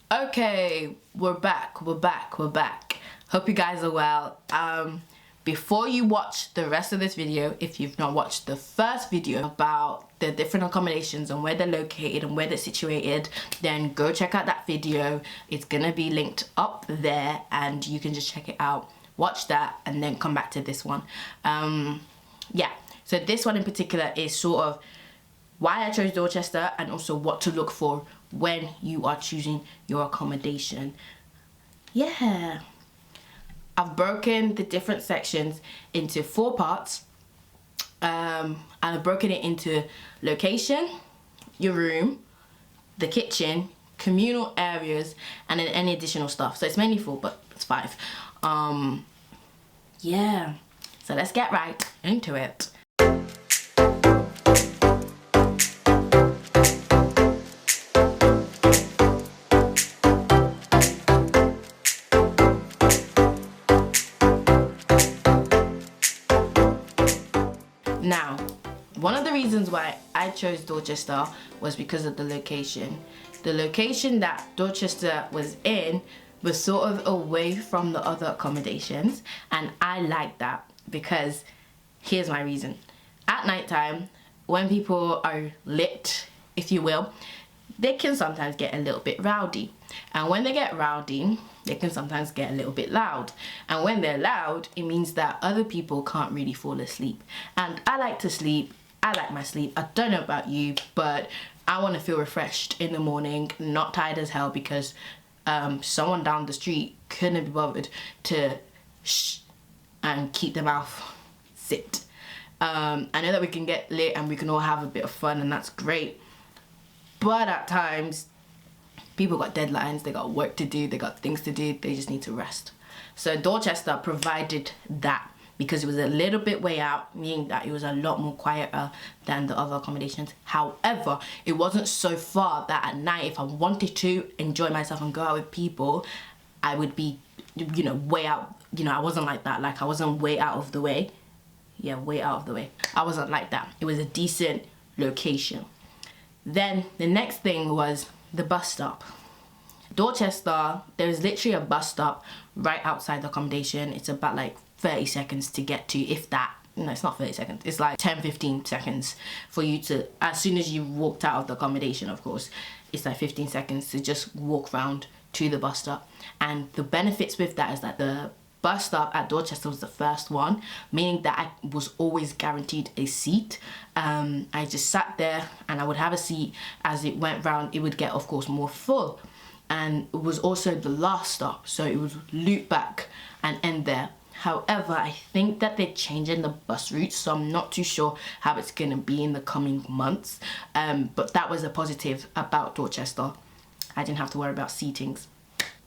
Okay, we're back. Hope you guys are well. Before you watch the rest of this video, if you've not watched the first video about the different accommodations and where they're located and where they're situated, then go check out that video. It's gonna be linked up there and you can just check it out, watch that, and then come back to this one. Yeah, so this one in particular is sort of why I chose Dorchester and also what to look for when you are choosing your accommodation. Yeah, I've broken the different sections into 4 parts, and I've broken it into location, your room, the kitchen, communal areas, and then any additional stuff. So it's mainly 4, but it's 5. Yeah, so let's get right into it. Now, one of the reasons why I chose Dorchester was because of the location. The location that Dorchester was in was sort of away from the other accommodations, and I like that because here's my reason. At nighttime, when people are lit, if you will, they can sometimes get a little bit rowdy. And when they get rowdy, they can sometimes get a little bit loud. And when they're loud, it means that other people can't really fall asleep. And I like to sleep. I like my sleep. I don't know about you, but I want to feel refreshed in the morning, not tired as hell because someone down the street couldn't be bothered to shh and keep their mouth sit. I know that we can get lit and we can all have a bit of fun, and that's great. But at times, people got deadlines, they got work to do, they got things to do, they just need to rest. So Dorchester provided that because it was a little bit way out, meaning that it was a lot more quieter than the other accommodations. However, it wasn't so far that at night, if I wanted to enjoy myself and go out with people, I would be, you know, way out. You know, I wasn't like that. Like, I wasn't way out of the way. Yeah, way out of the way. I wasn't like that. It was a decent location. Then the next thing was the bus stop. Dorchester, there's literally a bus stop right outside the accommodation. It's about like 30 seconds to get to, if that. No, it's not 30 seconds. It's like 10-15 seconds for you to, as soon as you walked out of the accommodation, of course, it's like 15 seconds to just walk round to the bus stop. And the benefits with that is that the bus stop at Dorchester was the first one, meaning that I was always guaranteed a seat. I just sat there and I would have a seat. As it went round, it would get, of course, more full. And it was also the last stop, so it would loop back and end there. However, I think that they're changing the bus routes, so I'm not too sure how it's going to be in the coming months. But that was a positive about Dorchester. I didn't have to worry about seatings.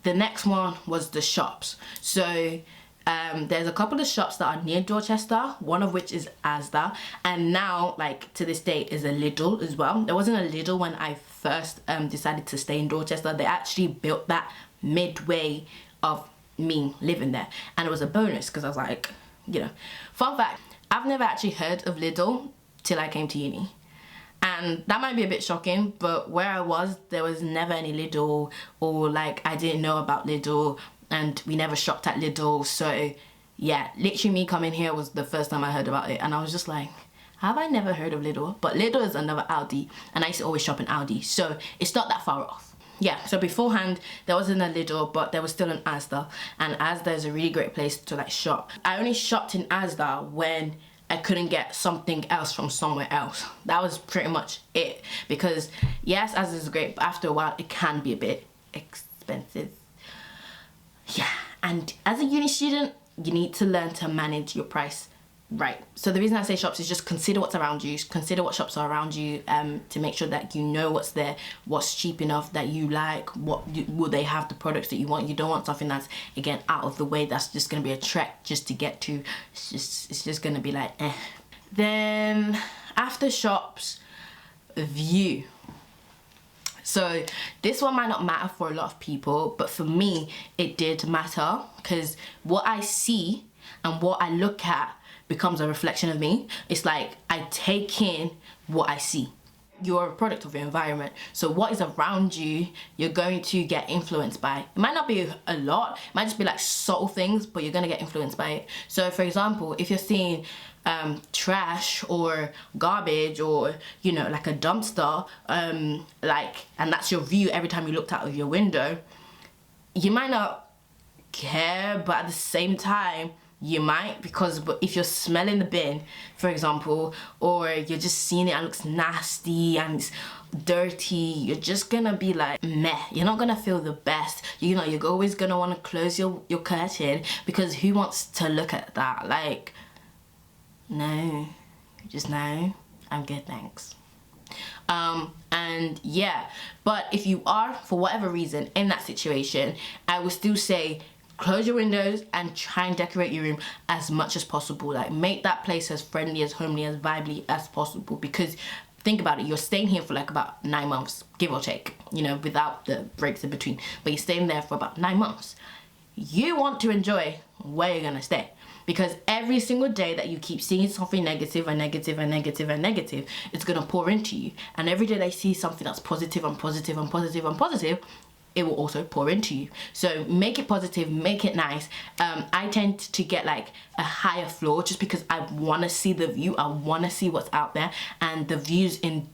The next one was the shops. So there's a couple of shops that are near Dorchester, one of which is Asda, and now, like, to this day, is a Lidl as well. There wasn't a Lidl when I first decided to stay in Dorchester. They actually built that midway of me living there, and it was a bonus because I was like, you know. Fun fact, I've never actually heard of Lidl till I came to uni. And that might be a bit shocking, but where I was, there was never any Lidl, or like I didn't know about Lidl, and we never shopped at Lidl. So yeah, literally me coming here was the first time I heard about it, and I was just like, have I never heard of Lidl? But Lidl is another Aldi, and I used to always shop in Aldi, so it's not that far off. Yeah, so beforehand, there wasn't a Lidl, but there was still an Asda, and Asda is a really great place to like shop. I only shopped in Asda when I couldn't get something else from somewhere else. That was pretty much it, because yes, Asda is great, but after a while, it can be a bit expensive. Yeah, and as a uni student, you need to learn to manage your price right. So the reason I say shops is just consider what's around you, consider what shops are around you, to make sure that you know what's there, what's cheap enough that you like, will they have the products that you want. You don't want something that's, again, out of the way, that's just going to be a trek just to get to. It's just going to be like, eh. Then after shops, view. So this one might not matter for a lot of people, but for me, it did matter, because what I see and what I look at becomes a reflection of me. It's like I take in what I see. you're a product of your environment. So what is around you, you're going to get influenced by. It might not be a lot, it might just be like subtle things, but you're gonna get influenced by it. So for example, if you're seeing trash or garbage, or you know, like a dumpster, and that's your view every time you looked out of your window, you might not care, but at the same time you might, because if you're smelling the bin, for example, or you're just seeing it and it looks nasty and it's dirty, you're just gonna be like meh. You're not gonna feel the best. You know, you're always gonna want to close your curtain, because who wants to look at that? Like, no, just no, I'm good, thanks. And yeah, but if you are, for whatever reason, in that situation, I would still say close your windows and try and decorate your room as much as possible. Like, make that place as friendly, as homely, as vibely as possible, because think about it, you're staying here for like about 9 months, give or take, you know, without the breaks in between, but you're staying there for about 9 months. You want to enjoy where you're gonna stay, because every single day that you keep seeing something negative and negative and negative and negative, it's gonna pour into you. And every day that you see something that's positive and positive and positive and positive, it will also pour into you. So make it positive, make it nice. I tend to get like a higher floor, just because I want to see the view, I want to see what's out there. And the views in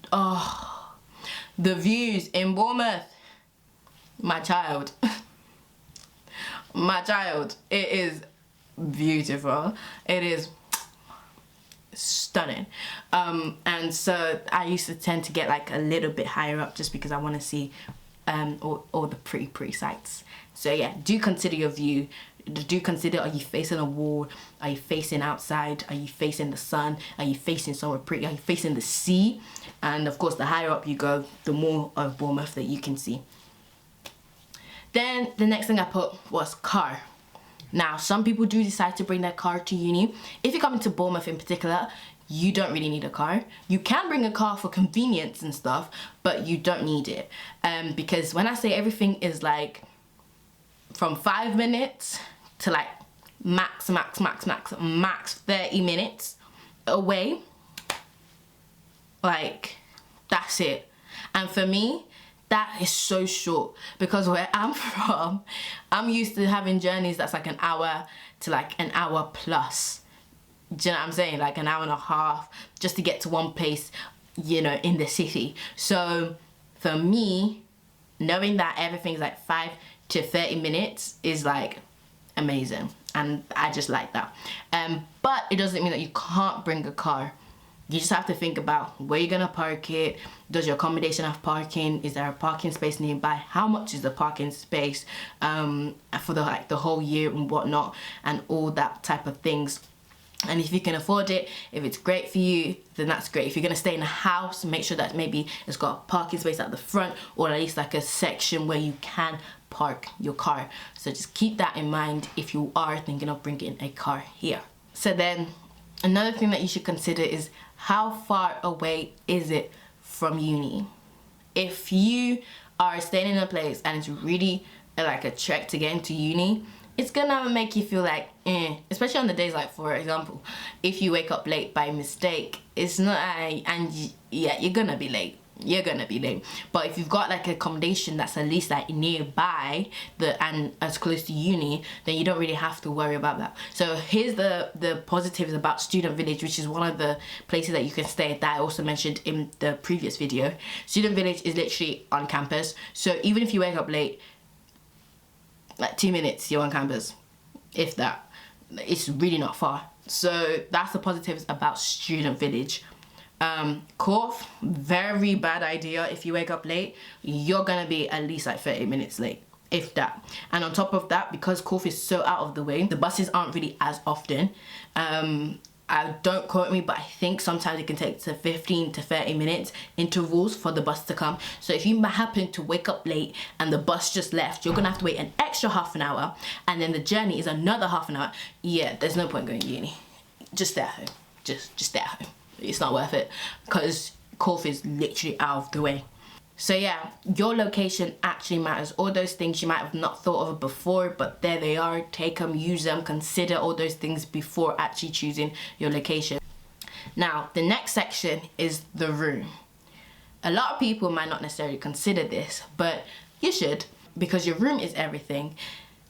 Bournemouth, my child my child, it is beautiful, it is stunning. And so I used to tend to get like a little bit higher up, just because I want to see all the pretty sights. So yeah, do consider your view. Do consider, are you facing a wall? Are you facing outside? Are you facing the sun? Are you facing somewhere pretty? Are you facing the sea? And of course, the higher up you go, the more of Bournemouth that you can see. Then the next thing I put was car. Now, some people do decide to bring their car to uni. If you're coming to Bournemouth in particular, you don't really need a car. You can bring a car for convenience and stuff, but you don't need it. Because when I say everything is like from 5 minutes to like max 30 minutes away, like that's it. And for me, that is so short, because where I'm from, I'm used to having journeys that's like an hour to like an hour plus. Do you know what I'm saying? Like an hour and a half just to get to one place, you know, in the city. So for me, knowing that everything's like 5 to 30 minutes is like amazing, and I just like that. But it doesn't mean that you can't bring a car. You just have to think about where you're gonna park it. Does your accommodation have parking? Is there a parking space nearby? How much is the parking space for the whole year and whatnot, and all that type of things. And if you can afford it, if it's great for you, then that's great. If you're gonna stay in a house, make sure that maybe it's got a parking space at the front, or at least like a section where you can park your car. So just keep that in mind if you are thinking of bringing a car here. So then another thing that you should consider is, how far away is it from uni? If you are staying in a place and it's really like a trek to get into uni, it's gonna make you feel like especially on the days, like for example, if you wake up late by mistake, it's not yeah, you're gonna be late. But if you've got like accommodation that's at least like nearby and as close to uni, then you don't really have to worry about that. So here's the positives about Student Village, which is one of the places that you can stay that I also mentioned in the previous video. Student Village is literally on campus, so even if you wake up late, like 2 minutes you're on campus, if that. It's really not far. So that's the positives about Student Village. Corf, very bad idea. If you wake up late, you're gonna be at least like 30 minutes late, if that. And on top of that, because Corf is so out of the way, the buses aren't really as often. Don't quote me, but I think sometimes it can take to 15 to 30 minutes intervals for the bus to come. So if you happen to wake up late and the bus just left, you're gonna have to wait an extra half an hour, and then the journey is another half an hour. Yeah, there's no point going to uni. Just stay at home. Just stay at home. It's not worth it, because Corf is literally out of the way. So yeah, your location actually matters. All those things you might have not thought of before, but there they are. Take them, use them, consider all those things before actually choosing your location. Now, the next section is the room. A lot of people might not necessarily consider this, but you should, because your room is everything.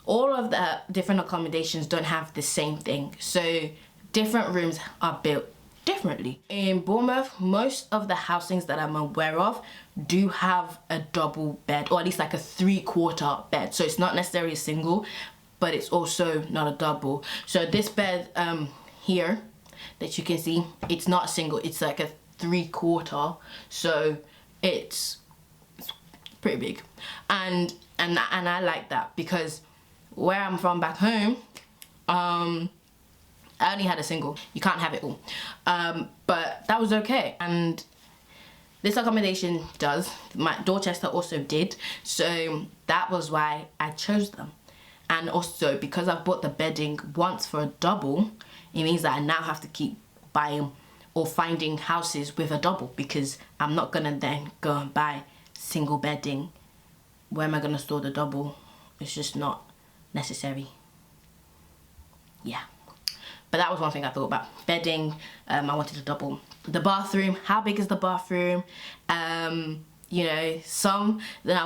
All of the different accommodations don't have the same thing, so different rooms are built differently. In Bournemouth, most of the housings that I'm aware of do have a double bed, or at least like a 3/4 bed. So it's not necessarily a single, but it's also not a double. So this bed here that you can see, it's not a single, it's like a 3/4. So it's pretty big, and I like that, because where I'm from back home, I only had a single. You can't have it all. But that was okay. And this accommodation does. My Dorchester also did. So that was why I chose them. And also, because I've bought the bedding once for a double, it means that I now have to keep buying or finding houses with a double, because I'm not gonna then go and buy single bedding. Where am I gonna store the double? It's just not necessary. Yeah. But that was one thing I thought about. Bedding, I wanted a double. The bathroom, how big is the bathroom? You know,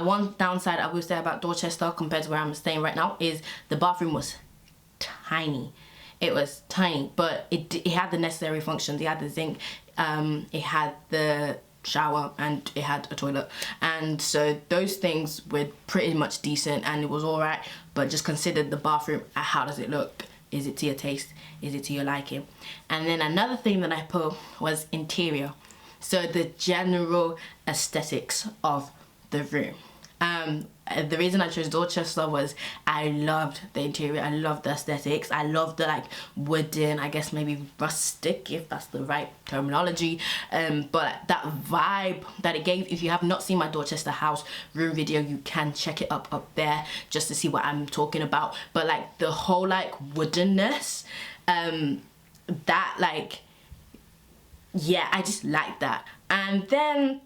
one downside I will say about Dorchester compared to where I'm staying right now is the bathroom was tiny. It was tiny, but it had the necessary functions. It had the zinc, it had the shower, and it had a toilet. And so those things were pretty much decent, and it was alright. But just consider the bathroom, how does it look? Is it to your taste? Is it to your liking? And then another thing that I put was interior. So the general aesthetics of the room. The reason I chose Dorchester was I loved the interior. I loved the aesthetics. I loved the like wooden, I guess maybe rustic, if that's the right terminology. But that vibe that it gave, if you have not seen my Dorchester house room video, you can check it up there just to see what I'm talking about. But like the whole like woodenness, that like, yeah, I just like that. And then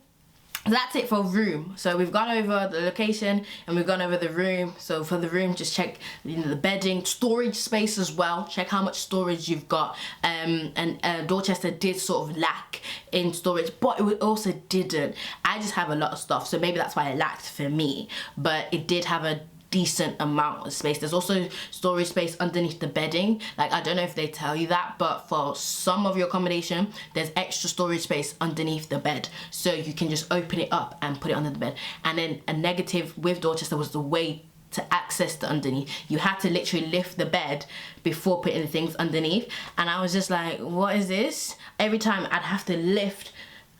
that's it for room. So we've gone over the location and we've gone over the room. So for the room, just check, you know, the bedding, storage space as well. Check how much storage you've got. And Dorchester did sort of lack in storage, but it also didn't. I just have a lot of stuff, so maybe that's why it lacked for me. But it did have a decent amount of space. There's also storage space underneath the bedding. Like, I don't know if they tell you that, but for some of your accommodation, there's extra storage space underneath the bed, so you can just open it up and put it under the bed. And then a negative with Dorchester was the way to access the underneath. You had to literally lift the bed before putting the things underneath, and I was just like, what is this? Every time I'd have to lift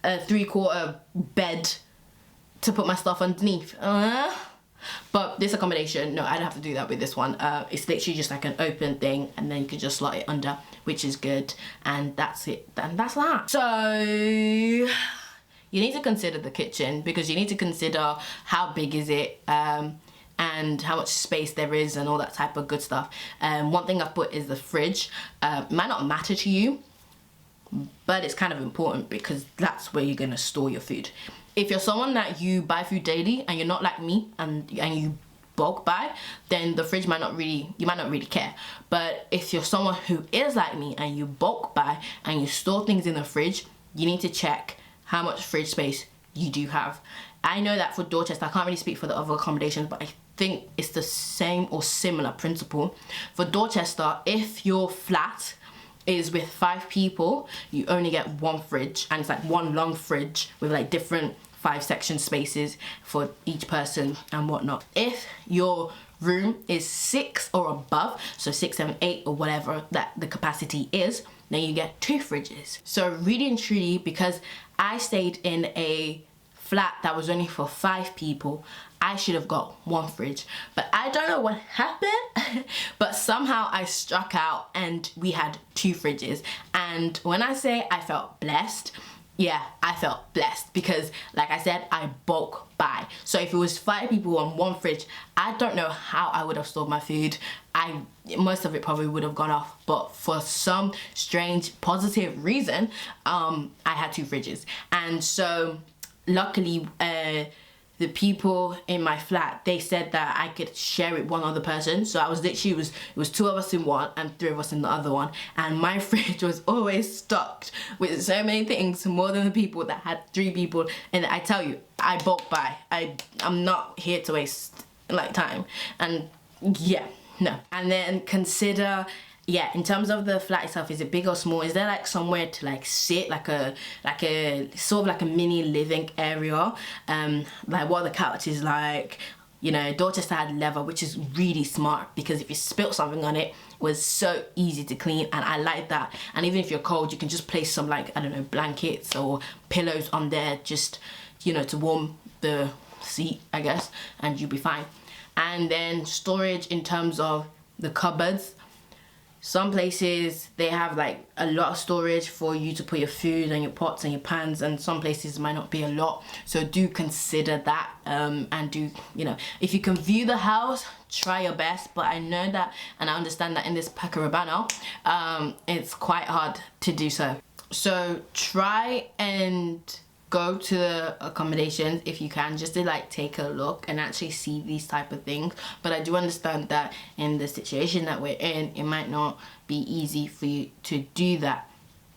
a 3/4 bed to put my stuff underneath. But this accommodation, no, I don't have to do that with this one. It's literally just like an open thing, and then you can just slot it under, which is good. And that's it, and that's that. So you need to consider the kitchen, because you need to consider how big is it, and how much space there is and all that type of good stuff. One thing I've put is the fridge. It might not matter to you, but it's kind of important, because that's where you're gonna store your food. If you're someone that you buy food daily and you're not like me and you bulk buy, then the fridge might not really, you might not really care. But if you're someone who is like me and you bulk buy and you store things in the fridge, you need to check how much fridge space you do have. I know that for Dorchester, I can't really speak for the other accommodations, but I think it's the same or similar principle. For Dorchester, if your flat is with 5 people, you only get 1 fridge, and it's like one long fridge with like different 5-section spaces for each person and whatnot. If your room is 6 or above, so 6, 7, 8 or whatever that the capacity is, then you get 2 fridges. So really and truly, because I stayed in a flat that was only for 5 people, I should have got 1 fridge. But I don't know what happened, but somehow I struck out and we had 2 fridges. And when I say I felt blessed, yeah, I felt blessed, because like I said, I bulk buy. So if it was 5 people on 1 fridge, I don't know how I would have stored my food. Most of it probably would have gone off, but for some strange positive reason, I had 2 fridges. And so luckily, the people in my flat, they said that I could share with one other person. So I was literally, it was 2 of us in one and 3 of us in the other one. And my fridge was always stocked with so many things, more than the people that had 3 people. And I tell you, I bulk buy. I'm not here to waste like time. And yeah, no. And then consider, yeah, in terms of the flat itself, is it big or small? Is there like somewhere to like sit, like a sort of like a mini living area? Like what the couch is like. You know, Dorchester had leather, which is really smart, because if you spilt something on it, was so easy to clean, and I like that. And even if you're cold, you can just place some, like, I don't know, blankets or pillows on there, just, you know, to warm the seat, I guess, and you'll be fine. And then storage in terms of the cupboards. Some places, they have like a lot of storage for you to put your food and your pots and your pans, and some places might not be a lot. So do consider that, and do, you know, if you can view the house, try your best. But I know that, and I understand that in this Pacarabano, it's quite hard to do so. So try and go to the accommodations if you can, just to like take a look and actually see these type of things. But I do understand that in the situation that we're in, it might not be easy for you to do that.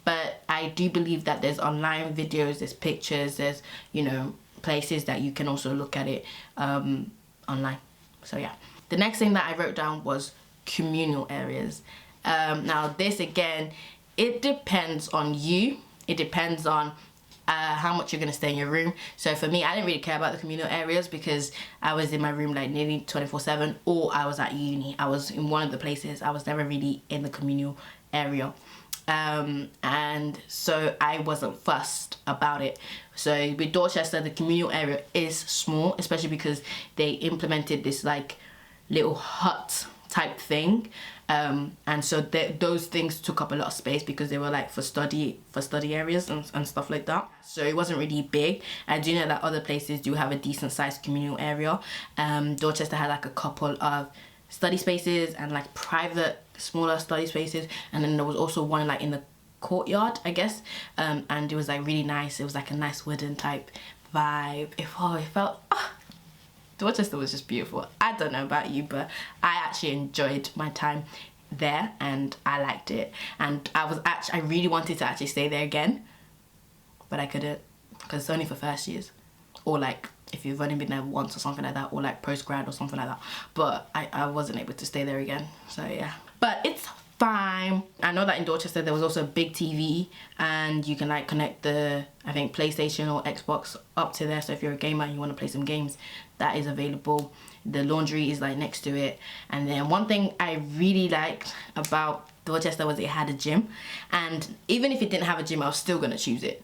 But I do believe that there's online videos, there's pictures, there's, you know, places that you can also look at it online. So yeah. The next thing that I wrote down was communal areas. Now this, again, it depends on you. It depends on how much you're gonna stay in your room. So for me, I didn't really care about the communal areas because I was in my room like nearly 24/7, or I was at uni. I was in one of the places. I was never really in the communal area. And so I wasn't fussed about it. So with Dorchester, the communal area is small, especially because they implemented this like little hut type thing. And so those things took up a lot of space because they were like for study areas and stuff like that. So it wasn't really big. I do know that other places do have a decent sized communal area. Dorchester had like a couple of study spaces and like private smaller study spaces, and then there was also one like in the courtyard, I guess, and it was like really nice. It was like a nice wooden type vibe. It felt Dorchester was just beautiful. I don't know about you, but I actually enjoyed my time there and I liked it. And I really wanted to actually stay there again, but I couldn't because it's only for first years, or like if you've only been there once or something like that, or like post-grad or something like that. But I wasn't able to stay there again, so yeah. But it's fine. I know that in Dorchester there was also a big TV, and you can like connect the, I think, PlayStation or Xbox up to there. So if you're a gamer and you want to play some games, that is available. The laundry is like next to it. And then one thing I really liked about Dorchester was it had a gym, and even if it didn't have a gym, I was still gonna choose it.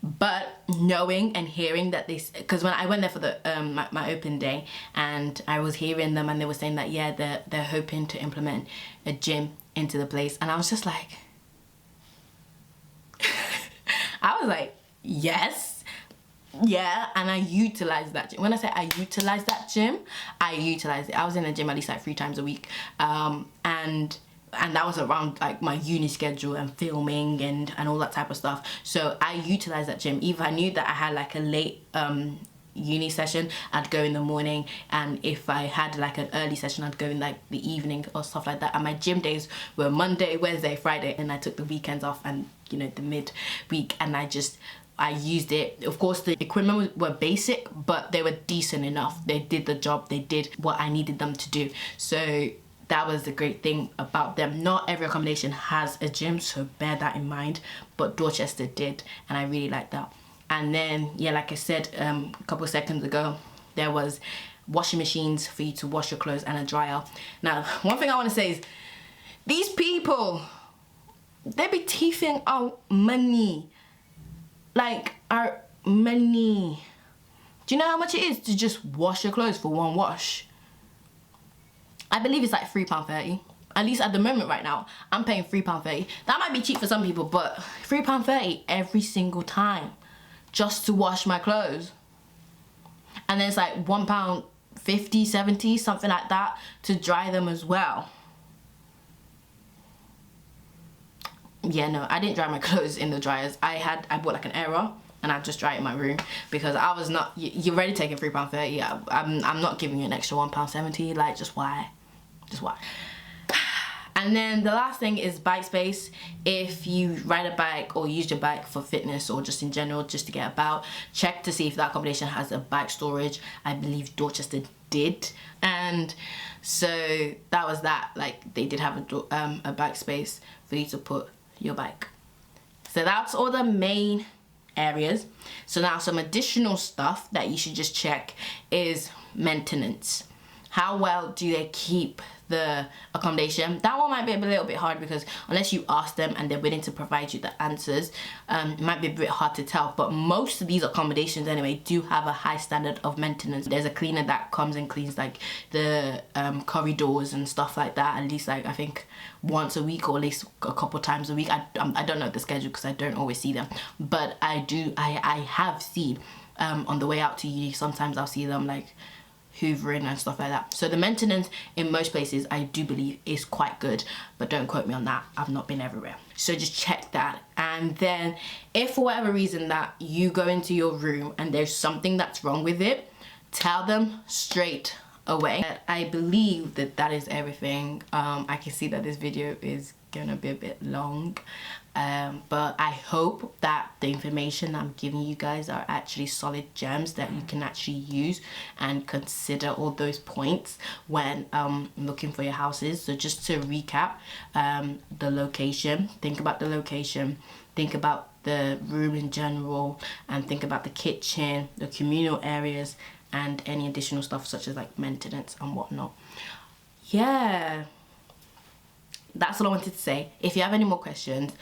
But knowing and hearing that because when I went there for the my open day, and I was hearing them and they were saying that yeah, they're hoping to implement a gym into the place, and I was just like I was like, yes, yeah. And I utilized that gym. When I say I utilized that gym, I utilized it. I was in the gym at least like 3 times a week, and that was around like my uni schedule and filming and all that type of stuff. So I utilized that gym. If I knew that I had like a late uni session, I'd go in the morning, and if I had like an early session, I'd go in like the evening or stuff like that. And my gym days were Monday, Wednesday, Friday, and I took the weekends off and, you know, the mid-week, and I used it. Of course, the equipment were basic, but they were decent enough. They did the job. They did what I needed them to do. So that was the great thing about them. Not every accommodation has a gym, so bear that in mind, but Dorchester did, and I really liked that. And then, yeah, like I said a couple of seconds ago, there was washing machines for you to wash your clothes and a dryer. Now, one thing I want to say is, these people, they be thieving out money. Like, our money. Do you know how much it is to just wash your clothes for one wash? I believe it's like £3.30. At least at the moment right now, I'm paying £3.30. That might be cheap for some people, but £3.30 every single time just to wash my clothes. And then it's like £1.50, £1.70, something like that, to dry them as well. Yeah, no, I didn't dry my clothes in the dryers. I bought like an error, and I just dry it in my room, because I was not, you're already taking £3.30. I'm not giving you an extra £1.70. Like, just why? And then the last thing is bike space. If you ride a bike or use your bike for fitness or just in general, just to get about, check to see if that accommodation has a bike storage. I believe Dorchester did, and so that was that. Like, they did have a bike space for you to put your bike. So that's all the main areas. So now some additional stuff that you should just check is maintenance. How well do they keep the accommodation? That one might be a little bit hard, because unless you ask them and they're willing to provide you the answers, it might be a bit hard to tell. But most of these accommodations anyway do have a high standard of maintenance. There's a cleaner that comes and cleans like the corridors and stuff like that, at least like I think once a week, or at least a couple times a week. I don't know the schedule because I don't always see them, but I have seen on the way out to uni, sometimes I'll see them like hoovering and stuff like that. So the maintenance in most places, I do believe, is quite good, but don't quote me on that. I've not been everywhere. So just check that. And then if for whatever reason that you go into your room and there's something that's wrong with it, tell them straight away. I believe that is everything. I can see that this video is gonna be a bit long, but I hope that the information I'm giving you guys are actually solid gems that you can actually use and consider all those points when looking for your houses. So just to recap, the location, think about the location, think about the room in general, and think about the kitchen, the communal areas, and any additional stuff such as like maintenance and whatnot. Yeah, that's all I wanted to say. If you have any more questions,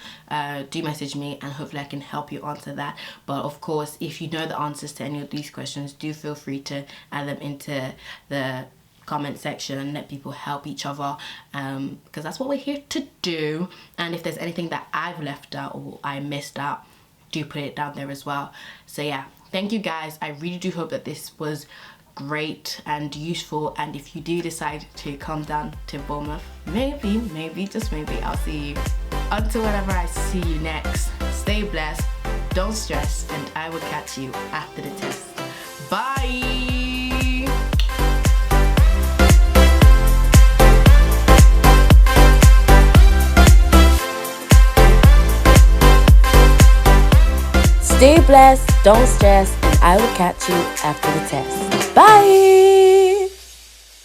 do message me and hopefully I can help you answer that. But of course, if you know the answers to any of these questions, do feel free to add them into the comment section and let people help each other, because that's what we're here to do. And if there's anything that I've left out or I missed out, do put it down there as well. So yeah, thank you guys. I really do hope that this was great and useful, and if you do decide to come down to Bournemouth, maybe just maybe I'll see you. Until whenever I see you next, stay blessed, don't stress, and I will catch you after the test. Bye. Stay blessed, don't stress, and I will catch you after the test. Bye!